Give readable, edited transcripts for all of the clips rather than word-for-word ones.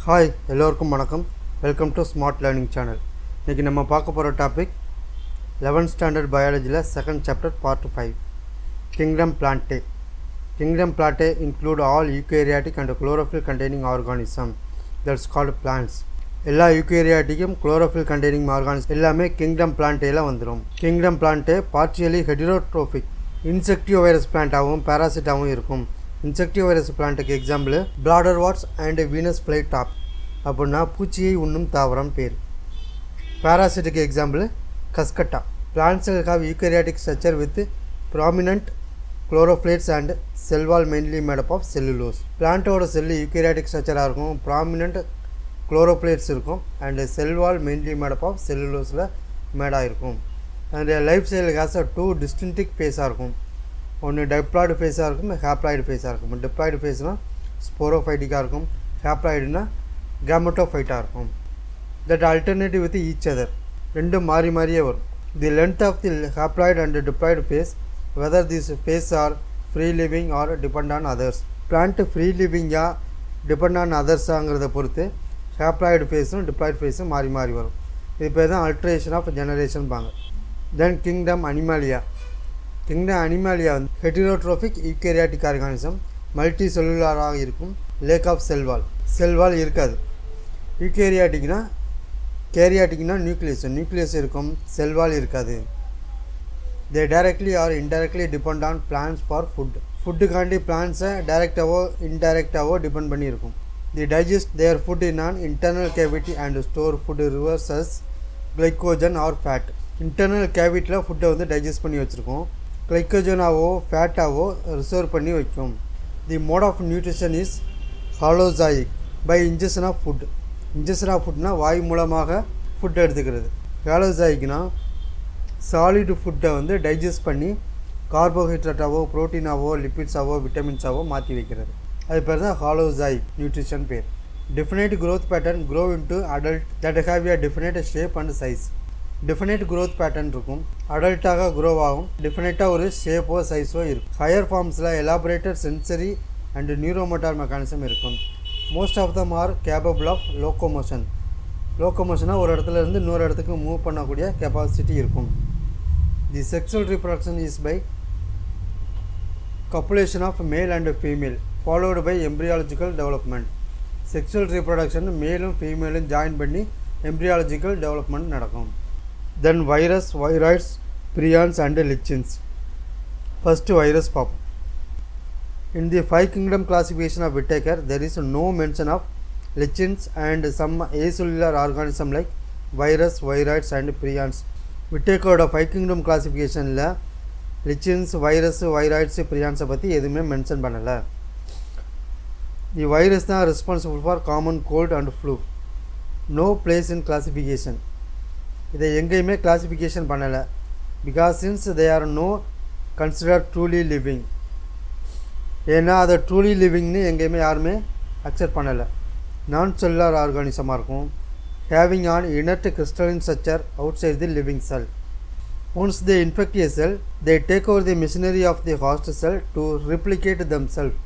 Hi எல்லோருக்கும் வணக்கம். Welcome to smart learning channel. இன்றைக்கி நம்ம பார்க்க போகிற டாபிக் 11th ஸ்டாண்டர்ட் பயாலஜியில் second chapter part 5 kingdom plantae. Kingdom plantae include all eukaryotic and chlorophyll containing organism that's called plants. எல்லா யூகேரியாட்டிக்கும் குளோரோஃபில் கண்டெய்னிங் ஆர்கானிசம் எல்லாமே கிங்டம் பிளான்டேயில் வந்துடும். Kingdom plantae partially heterotrophic insectivorous பிளான்ட்டாகவும் பேராசிட்டாகவும் இருக்கும். இன்செக்டிவ் வைரஸ் பிளான்ட்டுக்கு example bladderworts and Venus flytrap அப்படின்னா பூச்சியை உண்ணும் தாவரம் பேர். பேராசிட்டுக்கு example கஸ்கட்டா. Plants have eukaryotic structure with prominent chloroplasts and cell wall mainly made up of cellulose. பிளான்ட்டோட செல்லு யூகேரியாட்டிக் ஸ்ட்ரக்சராக இருக்கும், ப்ராமினன்ட் குளோரோப்ளேட்ஸ் இருக்கும் and cell wall mainly made up of செல்லுலோஸில் மேடாக இருக்கும். And lifestyle has a 2 distinct ஃபேஸாக இருக்கும். ஒன்று டெப்ளாய்டு ஃபேஸாக இருக்கும், ஹேப்ளாய்டு ஃபேஸாக இருக்கும். டெப்ளாய்டு ஃபேஸ்னால் ஸ்போரோஃபைட்டிக்காக இருக்கும், ஹேப்ளாய்டுனா கேமட்டோஃபைட்டாக இருக்கும். That alternative with each other, ரெண்டும் மாறி மாறியே வரும். The length of the haploid and diploid phase whether this phase are free living or depend on others. Plant free லிவிங்காக டிபெண்ட் ஆன் அதர்ஸாங்கிறத பொறுத்து ஹேப்ளாய்டு ஃபேஸும் டிப்ளாய்டு ஃபேஸும் மாறி மாறி வரும். இது பேர் தான் அல்ட்ரேஷன் ஆஃப் ஜெனரேஷன் பாங்க. Then kingdom animalia. Kingdom animalia வந்து ஹெட்டிரோட்ரோபிக் யூகேரியாட்டிக் ஆர்கானிசம், மல்டி செல்லுலாராக இருக்கும். லேக் ஆஃப் செல்வால் இருக்காது. கேரியாட்டிக்னா நியூக்ளியஸ் இருக்கும், செல்வால் இருக்காது. They directly or indirectly depend on plants for ஃபுட்டுக்காண்டி பிளான்ஸை டைரெக்டாவோ இன்டைரக்டாவோ டிபெண்ட் பண்ணியிருக்கும். The digest their food in an internal cavity and store food reserves glycogen or fat. Internal கேவிட்டியில் ஃபுட்டை வந்து டைஜஸ்ட் பண்ணி வச்சுருக்கோம், கிளைக்கோஜனாவோ ஃபேட்டாவோ ரிசர்வ் பண்ணி வைக்கும். The mode of nutrition is holozoic by ingestion of food. Ingestion of ஃபுட்னா வாய் மூலமாக ஃபுட் எடுத்துக்கிறது. ஹாலோசாயிக்னா சாலிட் ஃபுட்டை வந்து டைஜஸ்ட் பண்ணி கார்போஹைட்ரேட்டாவோ ப்ரோட்டீனாவோ லிப்பிட்ஸாவோ விட்டமின்ஸாவோ மாற்றி வைக்கிறது. அது பேர் தான் ஹாலோசாயிக் நியூட்ரிஷன் பேர். Definite growth pattern grow into adult that have a definite shape and size. Definite growth pattern இருக்கும், அடல்ட்டாக க்ரோ ஆகும், டிஃபினைட்டாக ஒரு ஷேப்போ சைஸோ இருக்கும். ஹையர் ஃபார்ம்ஸில் elaborated sensory and neuromotor mechanism இருக்கும். Most of them are capable of லோக்கோமோஷனாக ஒரு இடத்துல இருந்து இன்னொரு இடத்துக்கு மூவ் பண்ணக்கூடிய கெப்பாசிட்டி இருக்கும். The sexual reproduction is by copulation of male and female followed by embryological development. Sexual reproduction மேலும் ஃபீமேலும் ஜாயின் பண்ணி எம்ப்ரியாலஜிக்கல் டெவலப்மெண்ட் நடக்கும். Then virus, viroids, prions and lichens. First virus பார்ப்போம். In the 5 kingdom classification of Whittaker, there is no mention of lichens and some acellular organism like virus, viroids and prions. Whittaker 5 kingdom classificationல lichens, virus, viroids, prions பற்றி எதுவுமே mention பண்ணலை. The virus தான் responsible for common cold and flu. No place in classification. இதை எங்கேயுமே classification பண்ணலை. Because since they are no consider truly living. ஏன்னா அதை truly லிவிங்னு எங்கேயுமே யாருமே அக்செப்ட் பண்ணலை. நான் செல்லுலார் ஆர்கானிசமாக இருக்கும், having an inert crystalline structure outside the living cell. Once they infect a cell, they take over the machinery of the host cell to replicate themselves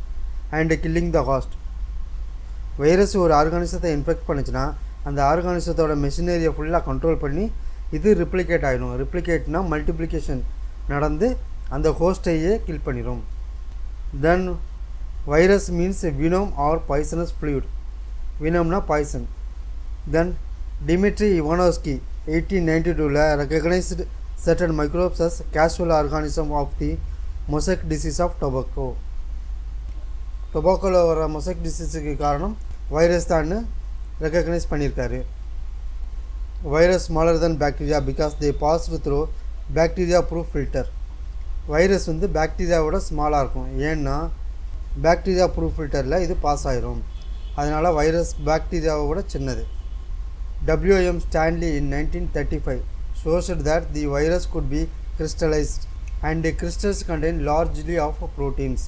and killing the host. Virus ஒரு ஆர்கானிசத்தை infect பண்ணிச்சுன்னா அந்த ஆர்கானிசத்தோட மெஷினரியை ஃபுல்லாக control பண்ணி இது replicate ஆகிடும். ரிப்ளிகேட்னா multiplication நடந்து அந்த ஹோஸ்டையே கில் பண்ணிடும். Then virus means venom or poisonous fluid. வினோம்னா poison. Then Dmitri Ivanovsky 1892 recognised certain microbes as causal organism of the mosaic disease of tobacco. டொபாக்கோவில் வர மொசைக் டிசீஸுக்கு காரணம் வைரஸ் தான் ரெக்கக்னைஸ் பண்ணியிருக்காரு. Virus smaller than bacteria because they passed through bacteria proof filter. Virus வந்து பாக்டீரியாவோட ஸ்மாலாக இருக்கும், ஏன்னா பாக்டீரியா ப்ரூஃப் ஃபில்டரில் இது பாஸ் ஆகிரும். அதனால் வைரஸ் பாக்டீரியாவோட சின்னது. WM Stanley in 1935 showed that the virus could be crystallized and crystals contain largely of proteins.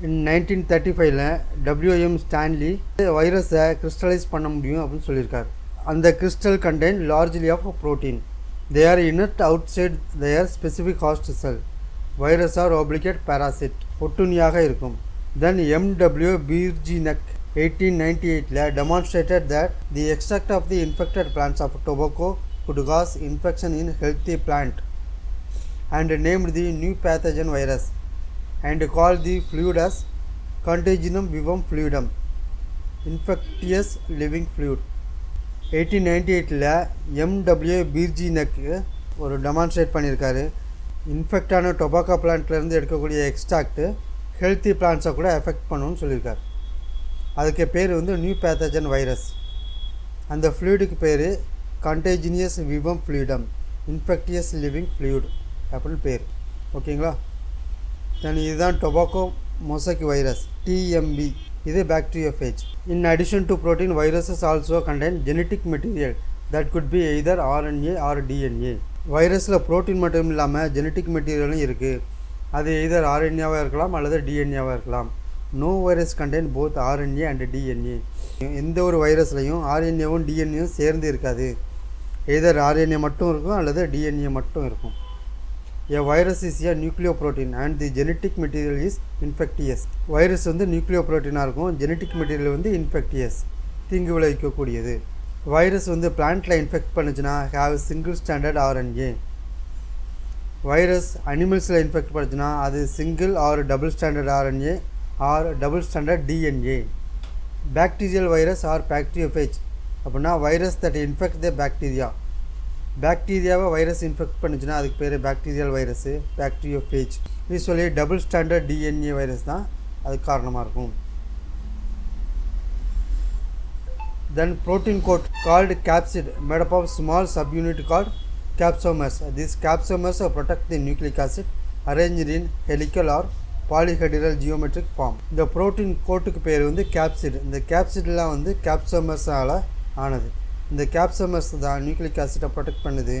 In 1935 WM Stanley வைரஸை கிறிஸ்டலைஸ் பண்ண முடியும் அப்படின்னு சொல்லியிருக்காரு. அந்த crystal contain largely of protein. They are inert outside their specific host cell. Virus are obligate parasite, ஒட்டுண்ணியாக இருக்கும். Then MW Beijerinck 1898 demonstrated that the extract of the infected plants of tobacco could cause infection in healthy plant and named the new pathogen virus and called the fluid as contagium vivum fluidum, infectious living fluid. 1898 MW பீர்ஜினக்கு ஒரு demonstrate பண்ணியிருக்காரு. இன்ஃபெக்டான tobacco பிளான்ட்லேருந்து எடுக்கக்கூடிய extract healthy பிளான்ட்ஸை கூட effect பண்ணுன்னு சொல்லியிருக்காரு. அதுக்கு பேர் வந்து new pathogen virus. அந்த ஃப்ளூயிடுக்கு பேர் contagium vivum fluidum, infectious living fluid அப்படின்னு பேர். ஓகேங்களா? தென் இதுதான் டொபாக்கோ மொசைக் வைரஸ் டிஎம்பி. இது bacteriophage. In addition to protein, viruses also contain genetic material that could be either RNA or DNA. வைரஸில் protein மட்டும் இல்லாமல் ஜெனட்டிக் மெட்டீரியலும் இருக்குது. அது எய்தர் ஆர்என்ஏவாக இருக்கலாம் அல்லது டிஎன்ஏவாக இருக்கலாம். No virus contain both RNA and DNA. எந்த ஒரு வைரஸ்லையும் ஆர்என்ஏவும் டிஎன்ஏவும் சேர்ந்து இருக்காது. எய்தர் ஆர்என்ஏ மட்டும் இருக்கும் அல்லது டிஎன்ஏ மட்டும் இருக்கும். A virus is a nucleoprotein and the genetic material is infectious. Virus வந்து நியூக்ளியோப்ரோட்டீனாக இருக்கும், ஜெனட்டிக் மெட்டீரியல் வந்து இன்ஃபெக்டியஸ், தீங்கு விளைவிக்கக்கூடியது. வைரஸ் வந்து பிளான்ட்டில் இன்ஃபெக்ட் பண்ணுச்சுன்னா have single standard RNA. Virus அனிமல்ஸில் இன்ஃபெக்ட் பண்ணுச்சுன்னா அது single or double standard RNA or double standard DNA. Bacterial virus or bacteriophage அப்படின்னா virus that infect the bacteria. பாக்டீரியாவை வைரஸ் இன்ஃபெக்ட் பண்ணுச்சுன்னா அதுக்கு பேர் bacterial virus, bacteriophage. Usually double standard DNA virus தான் அதுக்கு காரணமாக இருக்கும். Then protein coat called capsid made up of small subunit called capsomers. These capsomers protect the nucleic acid arranged in helical or polyhedral geometric form. இந்த protein கோட்டுக்கு பேர் வந்து capsid. இந்த capsidலாம் வந்து capsomersஆல் ஆனது. இந்த capsomers தான் நியூக்ளிக் ஆசிட்டை ப்ரொடெக்ட் பண்ணுது.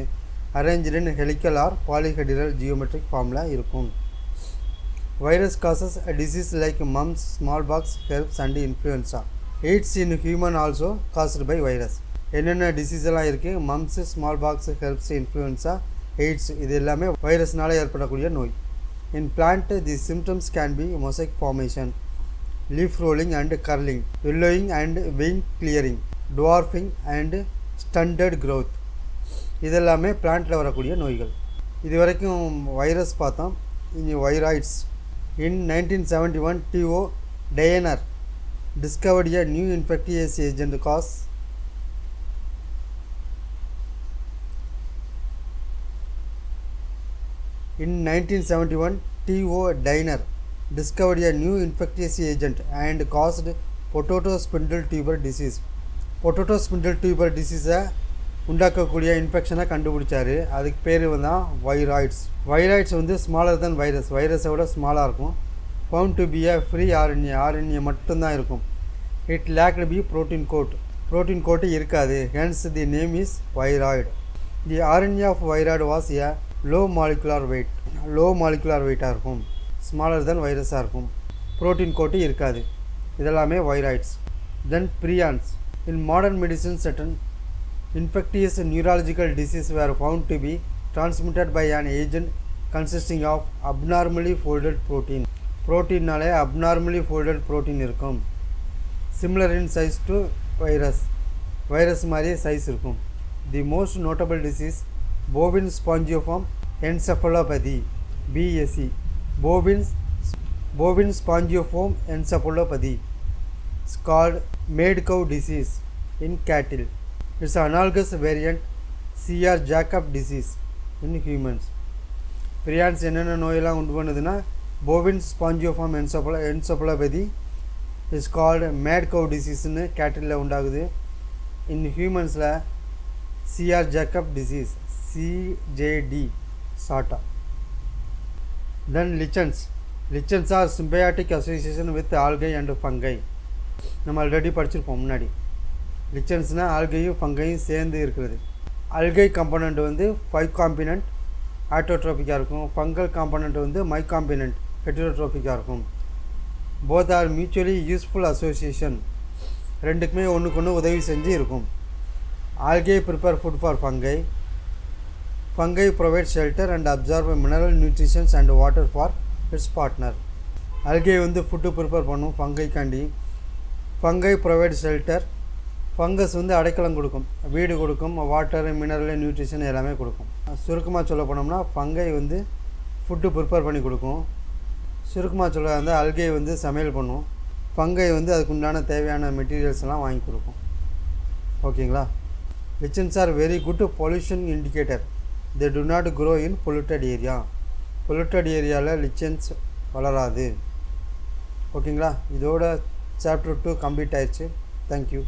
Arranged in helical or polyhedral geometric ஃபார்மில் இருக்கும். Virus causes a disease like mumps, smallpox, herpes and influenza. AIDS in human also caused by virus. என்னென்ன டிசீஸ் எல்லாம் இருக்குது? Mumps, smallpox, herpes, influenza, AIDS, இது எல்லாமே வைரஸ்னால் ஏற்படக்கூடிய நோய். In plant the symptoms can be mosaic formation, leaf rolling and curling, yellowing and vein clearing, dwarfing and stunted growth. இதெல்லாமே பிளான்ட்டில் வரக்கூடிய நோய்கள். இது வரைக்கும் வைரஸ் பார்த்தோம். இனி viroids. In 1971 T.O. டயனர் discovered a new infectious agent cause In 1971 T.O. Diner discovered a new infectious agent and caused potato spindle tuber disease. Potato spindle tuber டிசீஸை உண்டாக்கக்கூடிய இன்ஃபெக்ஷனை கண்டுபிடிச்சாரு. அதுக்கு பேர் தான் வைராய்ட்ஸ். வைராய்ட்ஸ் வந்து ஸ்மாலர் தென் வைரஸ், வைரஸை விட ஸ்மாலாக இருக்கும். Found to be a free RNA, RNA மட்டும்தான் இருக்கும். It lacked be protein coat, protein coat இருக்காது. Hence the name is viroid. The RNA of viroid was a low molecular weight, low molecular வெயிட்டாக இருக்கும், smaller than வைரஸாக இருக்கும், protein coat இருக்காது. இதெல்லாமே viroids. Then prions. In modern medicine, certain infectious neurological diseases were found to be transmitted by an agent consisting of abnormally folded protein. Proteinனாலே abnormally folded protein இருக்கும். Similar in size to virus. Virus மாதிரியே size இருக்கும். The most notable disease, bovine spongiform encephalopathy, BSE. Bovine spongiform encephalopathy. It's called mad cow disease in cattle. It's an analogous variant C.R. Jacob disease in humans. பிரியான்ஸ் என்னென்ன நோயெல்லாம் உண்டு பண்ணுதுன்னா bovine spongiform encephalopathy is called mad cow diseaseன்னு கேட்டிலில் உண்டாகுது. in humans C.R. Jacob disease, CJD SATA. Then lichens. Lichens are symbiotic association with algae and fungi. நம்ம already படிச்சிருப்போம் முன்னாடி. லிச்சன்ஸ்னால் ஆல்கையும் ஃபங்கையும் சேர்ந்து இருக்கிறது. ஆல்கை காம்பனண்ட் வந்து 5 காம்பினண்ட் ஆட்டோட்ரோபிக்காக இருக்கும். ஃபங்கல் காம்பனண்ட் வந்து மை காம்பினண்ட் ஹெட்ரோட்ரோபிக்காக இருக்கும். Both are mutually useful association, ரெண்டுக்குமே ஒன்றுக்கு ஒன்று உதவி செஞ்சு இருக்கும். Algae prepare food for fungi, fungi provide shelter and absorb mineral nutritions and water for it's partner. Algae வந்து ஃபுட்டு ப்ரிப்பேர் பண்ணும் ஃபங்கைக்காண்டி, ஃபங்கை ப்ரொவைட் ஷெல்டர். ஃபங்கஸ் வந்து அடைக்கலம் கொடுக்கும், வீடு கொடுக்கும், வாட்டர், மினரல், நியூட்ரிஷன் எல்லாமே கொடுக்கும். சுருக்கமாக சொல்ல போனோம்னா ஃபங்கை வந்து ஃபுட்டு ப்ரிப்பேர் பண்ணி கொடுக்கும். சுருக்கமாக சொல்ல வந்து அல்கை வந்து சமையல் பண்ணும். ஃபங்கை வந்து அதுக்கு உண்டான தேவையான மெட்டீரியல்ஸ் எல்லாம் வாங்கி கொடுக்கும். ஓகேங்களா? Lichens are very good pollution indicator. They to not grow in polluted area. Polluted ஏரியாவில் லிச்சன்ஸ் வளராது. ஓகேங்களா? இதோட சாப்டர் 2 கம்ப்ளீட் ஆயிடுச்சு. தேங்க்யூ.